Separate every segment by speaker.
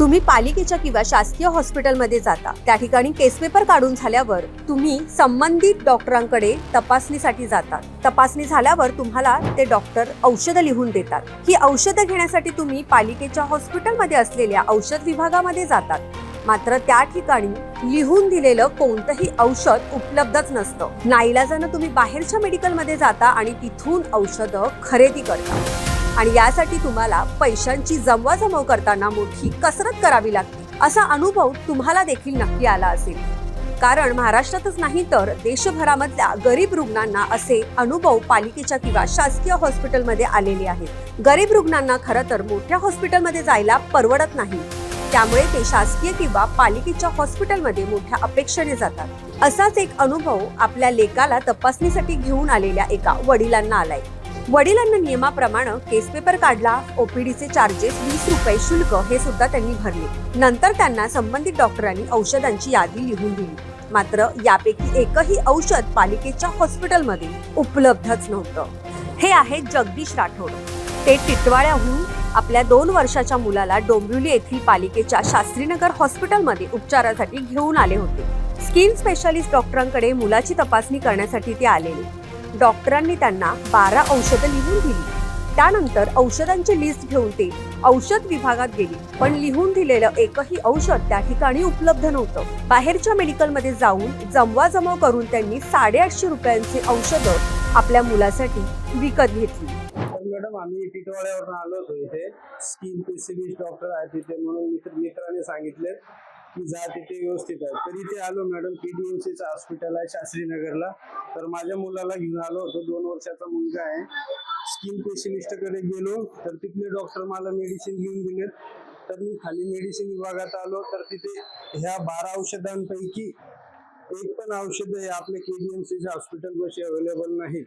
Speaker 1: तुम्ही पालिकेच्या किंवा शासकीय हॉस्पिटलमध्ये जाता, त्या ठिकाणी केस पेपर काढून झाल्यावर तुम्ही संबंधित डॉक्टरांकडे तपासणीसाठी जातात. तपासणी झाल्यावर तुम्हाला ते डॉक्टर औषधं लिहून देतात. ही औषधं घेण्यासाठी तुम्ही पालिकेच्या हॉस्पिटलमध्ये असलेल्या औषध विभागामध्ये जातात. मात्र त्या ठिकाणी लिहून दिलेलं कोणतंही औषध उपलब्धच नसतं. नाईलाजानं तुम्ही बाहेरच्या मेडिकलमध्ये जाता आणि तिथून औषधं खरेदी करता. आणि यासाठी तुम्हाला पैशांची जमवाजमव करताना मोठी कसरत करावी लागते. असा अनुभव तुम्हाला देखील नक्की आला असेल. कारण महाराष्ट्रातच नाही तर देशभरामधल्या गरीब रुग्णांना असे अनुभव पालिकेच्या किंवा शासकीय हॉस्पिटलमध्ये आलेले आहेत. गरीब रुग्णांना खरं तर मोठ्या हॉस्पिटलमध्ये जायला परवडत नाही. त्यामुळे ते शासकीय किंवा पालिकेच्या हॉस्पिटलमध्ये मोठ्या अपेक्षेने जातात. असाच एक अनुभव आपल्या लेकाला तपासणीसाठी घेऊन आलेल्या एका वडिलांना आलाय. वडिलांना नियमाप्रमाणे केस पेपर काढला. ओपीडीचे चार्जेस 20 रुपये शुल्क हे सुद्धा त्यांनी भरले. नंतर त्यांना संबंधित डॉक्टरांनी औषधांची यादी लिहून दिली. मात्र यापैकी एकही औषध पालिकेच्या हॉस्पिटलमध्ये उपलब्धच नव्हतं. हे आहेत जगदीश राठोड. ते टिटवाळ्याहून आपल्या 2 वर्षाच्या मुलाला डोंबिवली येथील पालिकेच्या शास्त्रीनगर हॉस्पिटलमध्ये उपचारासाठी घेऊन आले होते. स्किन स्पेशालिस्ट डॉक्टरांकडे मुलाची तपासणी करण्यासाठी ते आलेले. डॉक्टरांनी त्यांना 12 औषधं लिहून दिली. त्यानंतर औषधांची लिस्ट घेऊन ते औषध विभागात गेले. पण लिहून दिलेलं एकही औषध त्या ठिकाणी उपलब्ध नव्हतं. बाहेरच्या मेडिकलमध्ये जाऊन जमवाजमव करून त्यांनी 850 रुपयांचे औषधं आपल्या मुलासाठी विकत घेतली.
Speaker 2: मॅडम, आम्ही टिटवाळ्यावरून आलो होतो. इथे स्किन स्पेशलिस्ट डॉक्टर आहे तिथे, म्हणून मित्राने सांगितले की जा तिथे व्यवस्थित आहे. तर इथे आलो मॅडम. PDMCचं हॉस्पिटल आहे शास्त्रीनगरला. तर माझ्या मुलाला घेऊन आलो होतो. 2 वर्षाचा मुलगा आहे. स्किन स्पेशलिस्टकडे गेलो तर तिथले डॉक्टर मला मेडिसिन लिहून दिलेत. तर मी खाली मेडिसिन विभागात आलो तर तिथे ह्या 12 औषधांपैकी एक पण औषध हे आपल्या KDMCच्या हॉस्पिटलपाशी अवेलेबल नाही.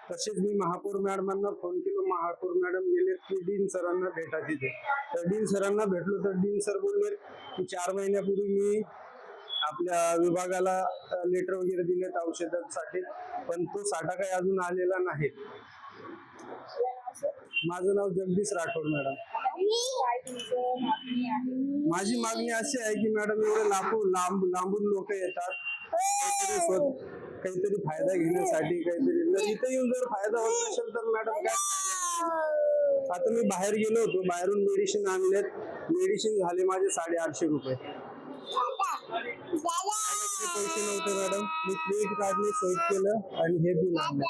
Speaker 2: तसेच मी महापौर मॅडमांना फोन केला. महापौर मॅडम गेले की डीन सरांना भेटा तिथे. तर डीन सरांना भेटलो तर डीन सर बोलले की 4 महिन्यापूर्वी मी आपल्या विभागाला लेटर वगैरे दिलेत औषधांसाठी, पण तो साठा काही अजून आलेला नाही. माझं नाव जगदीश राठोड मॅडम. माझी मागणी अशी आहे की मॅडम, एवढे लांबून लोक येतात काहीतरी फायदा घेण्यासाठी, काहीतरी इथे येऊन जर फायदा होत नसेल तर मॅडम काय. आता मी बाहेर गेलो होतो, बाहेरून मेडिसिन आणलेत. मेडिसिन झाले माझे 850 रुपये. पैसे नव्हते मॅडम. मी क्रेडिट कार्डने स्वाईप केलं आणि हे बिल आणलं.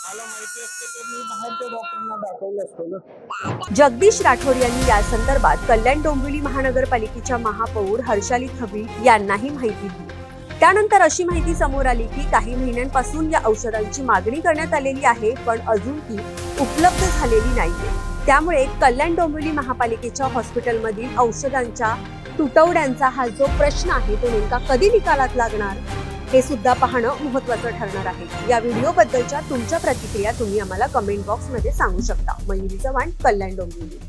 Speaker 2: मला माहिती असतं तर मी बाहेरच्या डॉक्टरांना दाखवलं असतं ना.
Speaker 1: जगदीश राठोड यांनी या संदर्भात कल्याण डोंबिवली महानगरपालिकेच्या महापौर हर्षाली थविल यांनाही माहिती दिली. त्यानंतर अशी माहिती समोर आली की काही महिन्यांपासून या औषधांची मागणी करण्यात आलेली आहे, पण अजून ती उपलब्ध झालेली नाहीये. त्यामुळे कल्याण डोंबिवली महापालिकेच्या हॉस्पिटलमधील औषधांच्या तुटवड्यांचा हा जो प्रश्न आहे तो नेमका कधी निकालात लागणार हे सुद्धा पाहणं महत्त्वाचं ठरणार आहे. या व्हिडिओबद्दलच्या तुमच्या प्रतिक्रिया तुम्ही आम्हाला कमेंट बॉक्समध्ये सांगू शकता. मयुरी चव्हाण, कल्याण डोंबिवली.